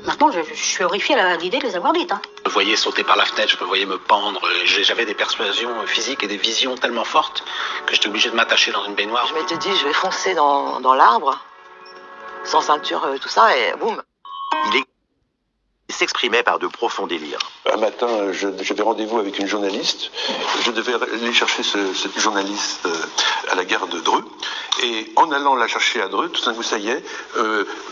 Maintenant, je suis horrifiée à l'idée de les avoir dites. Hein. Je me voyais sauter par la fenêtre, je me voyais me pendre. J'avais des persuasions physiques et des visions tellement fortes que j'étais obligé de m'attacher dans une baignoire. Je m'étais dit, je vais foncer dans l'arbre, sans ceinture, tout ça, et boum. Il s'exprimait par de profonds délires. Un matin, j'avais rendez-vous avec une journaliste. Je devais aller chercher cette journaliste à la gare de Dreux. Et en allant la chercher à Dreux, tout d'un coup, ça y est,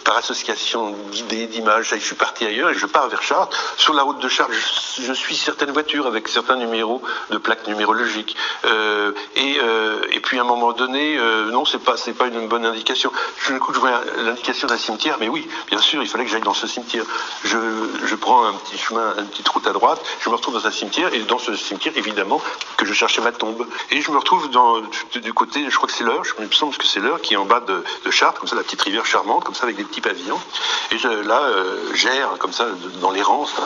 par association d'idées, d'images, je suis parti ailleurs et je pars vers Chartres. Sur la route de Chartres, je suis certaines voitures avec certains numéros de plaques numérologiques. Et puis à un moment donné, non, c'est pas une bonne indication. Tout d'un coup, je vois l'indication d'un cimetière, mais oui, bien sûr, il fallait que j'aille dans ce cimetière. Je prends un petit chemin, une petite route à droite, je me retrouve dans un cimetière, et dans ce cimetière, évidemment, que je cherchais ma tombe. Et je me retrouve du côté, je crois que c'est l'Eure, je me semble que c'est l'Eure, qui est en bas de Chartres, comme ça, la petite rivière charmante, comme ça, avec des petits pavillons. Et j'erre, comme ça, dans l'errance, à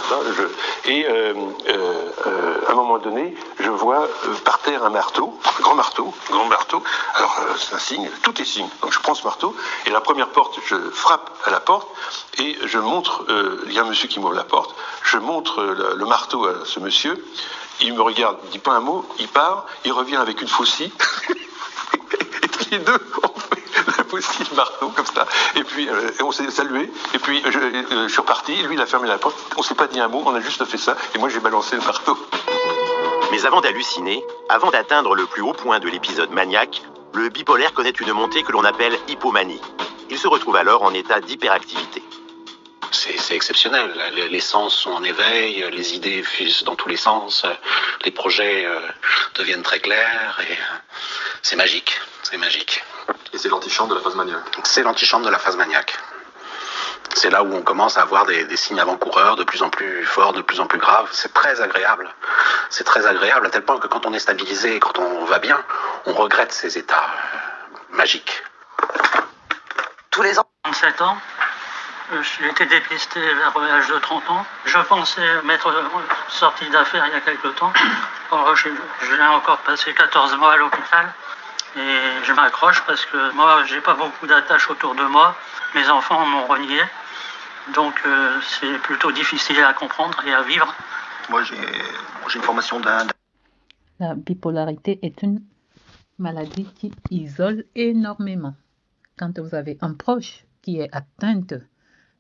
un moment donné, je vois par terre un marteau, grand marteau. Alors, c'est un signe, tout est signe. Donc, je prends ce marteau, et la première porte, je frappe à la porte, et je montre, il y a un monsieur qui m'ouvre la porte, je montre le marteau à ce monsieur, il me regarde, il dit pas un mot, il part, il revient avec une faucille, et tous les deux, on fait la faucille, le marteau, comme ça, et puis on s'est salué, et puis je suis reparti, lui il a fermé la porte, on s'est pas dit un mot, on a juste fait ça, et moi j'ai balancé le marteau. Mais avant d'halluciner, avant d'atteindre le plus haut point de l'épisode maniaque, le bipolaire connaît une montée que l'on appelle hypomanie. Il se retrouve alors en état d'hyperactivité. C'est exceptionnel. Les sens sont en éveil, les idées fusent dans tous les sens, les projets deviennent très clairs et c'est magique. C'est magique. Et c'est l'antichambre de la phase maniaque. C'est l'antichambre de la phase maniaque. C'est là où on commence à avoir des signes avant-coureurs de plus en plus forts, de plus en plus graves. C'est très agréable. C'est très agréable à tel point que quand on est stabilisé, quand on va bien, on regrette ces états magiques. Tous les ans. 37 ans. J'ai été dépisté vers l'âge de 30 ans. Je pensais m'être sorti d'affaires il y a quelque temps. Alors, je l'ai encore passé 14 mois à l'hôpital. Et je m'accroche parce que moi, j'ai pas beaucoup d'attaches autour de moi. Mes enfants m'ont renié. Donc, c'est plutôt difficile à comprendre et à vivre. Moi, j'ai une formation d'un... La bipolarité est une maladie qui isole énormément. Quand vous avez un proche qui est atteint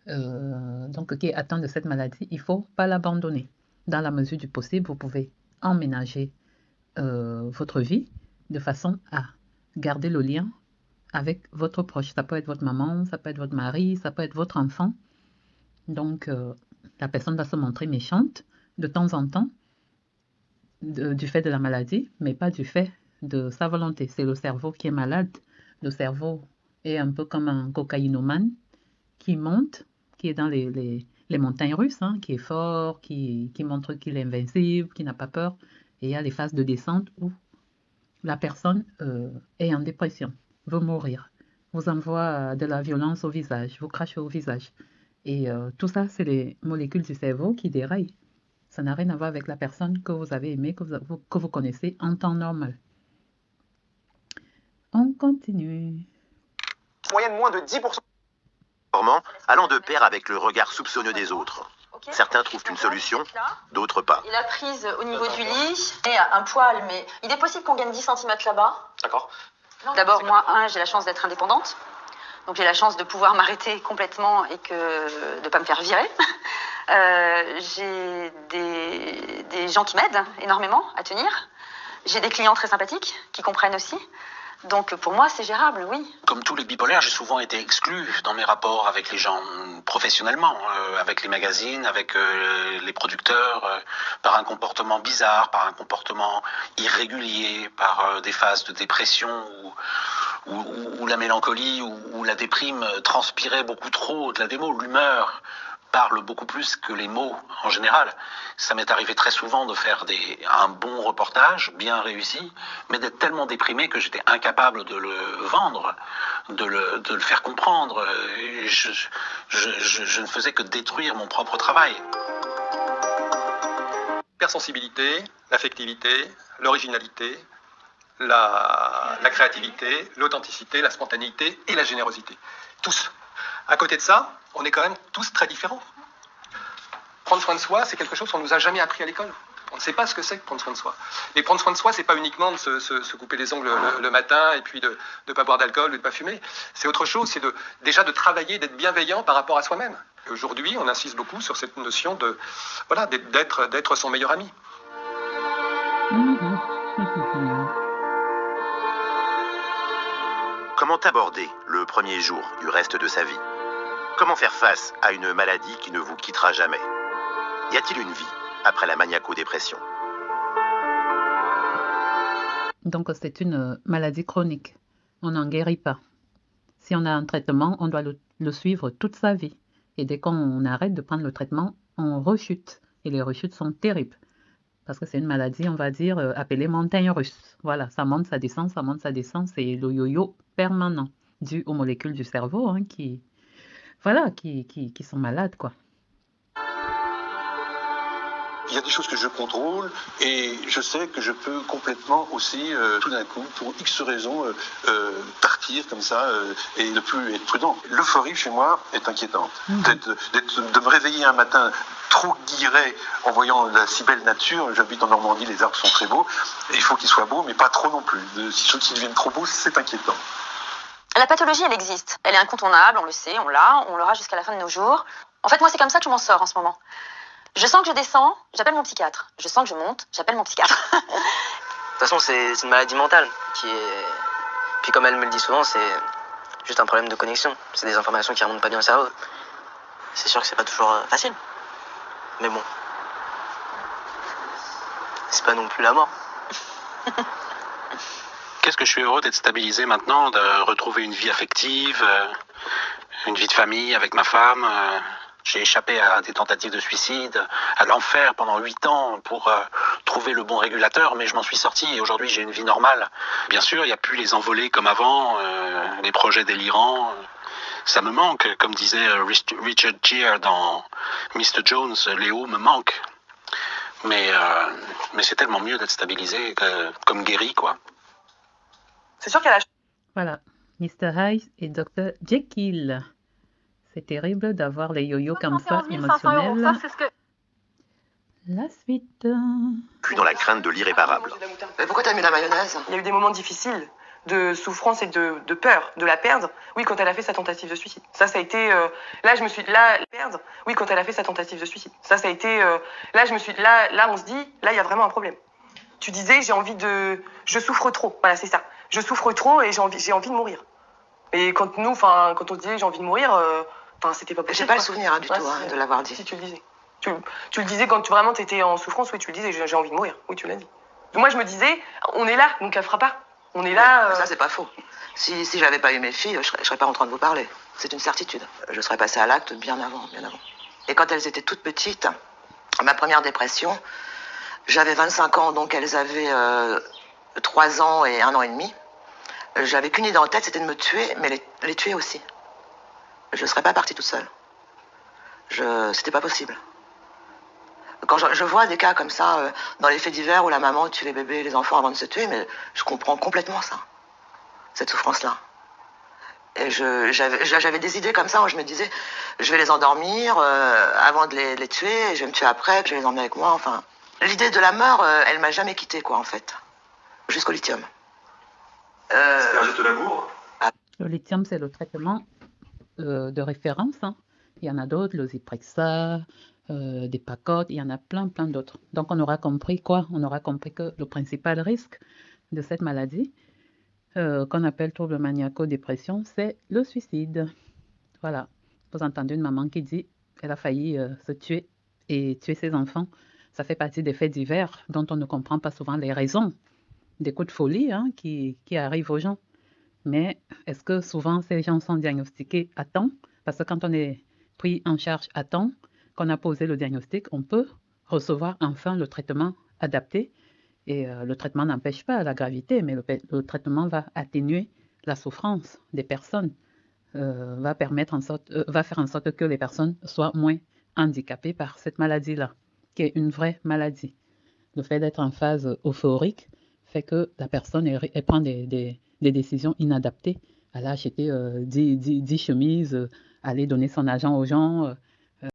de cette maladie, il ne faut pas l'abandonner. Dans la mesure du possible, vous pouvez emménager votre vie de façon à garder le lien avec votre proche. Ça peut être votre maman, ça peut être votre mari, ça peut être votre enfant. Donc, la personne va se montrer méchante de temps en temps du fait de la maladie, mais pas du fait de sa volonté. C'est le cerveau qui est malade. Le cerveau est un peu comme un cocaïnomane qui monte, qui est dans les montagnes russes, qui est fort, qui montre qu'il est invincible, qui n'a pas peur. Et il y a les phases de descente où la personne est en dépression, veut mourir, vous envoie de la violence au visage, vous crache au visage. Et tout ça, c'est les molécules du cerveau qui déraillent. Ça n'a rien à voir avec la personne que vous avez aimée, que vous connaissez en temps normal. On continue. Moyenne moins de 10%. Allant de pair avec le regard soupçonneux des autres. Okay. Certains trouvent une solution, d'autres pas. Il a prise au niveau du lit, et un poil, mais il est possible qu'on gagne 10 cm là-bas. D'accord. D'abord, moi, j'ai la chance d'être indépendante. Donc j'ai la chance de pouvoir m'arrêter complètement et de ne pas me faire virer. J'ai des gens qui m'aident énormément à tenir. J'ai des clients très sympathiques qui comprennent aussi. Donc pour moi, c'est gérable, oui. Comme tous les bipolaires, j'ai souvent été exclu dans mes rapports avec les gens professionnellement, avec les magazines, avec les producteurs, par un comportement bizarre, par un comportement irrégulier, par des phases de dépression où la mélancolie ou la déprime transpirait beaucoup trop au-delà des mots. L'humeur parle beaucoup plus que les mots en général. Ça m'est arrivé très souvent de faire un bon reportage, bien réussi, mais d'être tellement déprimé que j'étais incapable de le vendre, de le faire comprendre. Je ne faisais que détruire mon propre travail. L'hypersensibilité, l'affectivité, l'originalité, la créativité, l'authenticité, la spontanéité et la générosité. Tous. À côté de ça, on est quand même tous très différents. Prendre soin de soi, c'est quelque chose qu'on ne nous a jamais appris à l'école. On ne sait pas ce que c'est que prendre soin de soi. Et prendre soin de soi, c'est pas uniquement de se couper les ongles le matin et puis de ne pas boire d'alcool ou de ne pas fumer. C'est autre chose, c'est déjà de travailler, d'être bienveillant par rapport à soi-même. Et aujourd'hui, on insiste beaucoup sur cette notion d'être son meilleur ami. Comment aborder le premier jour du reste de sa vie? Comment faire face à une maladie qui ne vous quittera jamais? Y a-t-il une vie après la maniaco-dépression? Donc, c'est une maladie chronique. On n'en guérit pas. Si on a un traitement, on doit le suivre toute sa vie. Et dès qu'on arrête de prendre le traitement, on rechute. Et les rechutes sont terribles. Parce que c'est une maladie, on va dire, appelée montagne russe. Voilà, ça monte, ça descend, ça monte, ça descend. C'est le yo-yo permanent, dû aux molécules du cerveau qui sont malades, quoi. Il y a des choses que je contrôle et je sais que je peux complètement aussi, tout d'un coup, pour X raisons, partir comme ça et ne plus être prudent. L'euphorie chez moi est inquiétante. De me réveiller un matin trop guilleret en voyant la si belle nature. J'habite en Normandie, les arbres sont très beaux. Il faut qu'ils soient beaux, mais pas trop non plus. S'ils deviennent trop beaux, c'est inquiétant. La pathologie, elle existe. Elle est incontournable, on le sait, on l'aura jusqu'à la fin de nos jours. En fait, moi, c'est comme ça que je m'en sors en ce moment. Je sens que je descends, j'appelle mon psychiatre. Je sens que je monte, j'appelle mon psychiatre. De toute façon, c'est une maladie mentale qui est... Puis comme elle me le dit souvent, c'est juste un problème de connexion. C'est des informations qui remontent pas bien au cerveau. C'est sûr que c'est pas toujours facile. Mais bon. C'est pas non plus la mort. Qu'est-ce que je suis heureux d'être stabilisé maintenant, de retrouver une vie affective, une vie de famille avec ma femme. J'ai échappé à des tentatives de suicide, à l'enfer pendant 8 ans pour trouver le bon régulateur, mais je m'en suis sorti et aujourd'hui j'ai une vie normale. Bien sûr, il n'y a plus les envolées comme avant, les projets délirants. Ça me manque, comme disait Richard Gere dans Mr. Jones, Léo me manque. Mais c'est tellement mieux d'être stabilisé, comme guéri, quoi. C'est sûr qu'elle a... Voilà, Mr. Hyde et Dr. Jekyll. C'est terrible d'avoir les yo-yo comme ça, émotionnels. Ça, c'est ce que... La suite. Puis dans la crainte de l'irréparable. Mais pourquoi t'as mis la mayonnaise? Il y a eu des moments difficiles de souffrance et de peur de la perdre. Oui, quand elle a fait sa tentative de suicide. Ça a été... Là, je me suis... Là, perdre. Oui, quand elle a fait sa tentative de suicide. Ça a été... Là, je me suis... Là, on se dit... Là, il y a vraiment un problème. Tu disais, j'ai envie de... Je souffre trop. Voilà, c'est ça. Je souffre trop et j'ai envie de mourir. Et quand on se disait, j'ai envie de mourir... c'était pas possible. J'ai pas le souvenir du tout de l'avoir dit. Si tu le disais. Tu le disais quand tu vraiment t'étais en souffrance, oui, tu le disais, j'ai envie de mourir. Oui, tu l'as dit. Moi, je me disais, on est là, donc elle fera pas. On est là. Ça, c'est pas faux. Si j'avais pas eu mes filles, je serais pas en train de vous parler. C'est une certitude. Je serais passée à l'acte bien avant. Et quand elles étaient toutes petites, ma première dépression, j'avais 25 ans, donc elles avaient 3 ans et 1 an et demi. J'avais qu'une idée en tête, c'était de me tuer, mais les tuer aussi. Je ne serais pas partie toute seule. C'était pas possible. Quand je vois des cas comme ça, dans les faits divers où la maman tue les bébés et les enfants avant de se tuer, mais je comprends complètement ça, cette souffrance-là. Et j'avais des idées comme ça où je me disais, je vais les endormir avant de les tuer, et je vais me tuer après, je vais les emmener avec moi, enfin. L'idée de la mort, elle m'a jamais quittée, quoi, en fait. Jusqu'au lithium. C'est un geste d'amour. Le lithium, c'est le traitement de référence. Il y en a d'autres, le Zyprexa, des Pacotes, il y en a plein d'autres. Donc on aura compris quoi? On aura compris que le principal risque de cette maladie, qu'on appelle trouble maniaco-dépression, c'est le suicide. Voilà. Vous entendez une maman qui dit qu'elle a failli se tuer et tuer ses enfants. Ça fait partie des faits divers dont on ne comprend pas souvent les raisons, des coups de folie qui arrivent aux gens. Mais est-ce que souvent ces gens sont diagnostiqués à temps? Parce que quand on est pris en charge à temps, qu'on a posé le diagnostic, on peut recevoir enfin le traitement adapté. Et le traitement n'empêche pas la gravité, mais le traitement va atténuer la souffrance des personnes, va faire en sorte que les personnes soient moins handicapées par cette maladie-là, qui est une vraie maladie. Le fait d'être en phase euphorique fait que la personne elle prend des décisions inadaptées. Elle a acheté 10 chemises, aller donner son argent aux gens,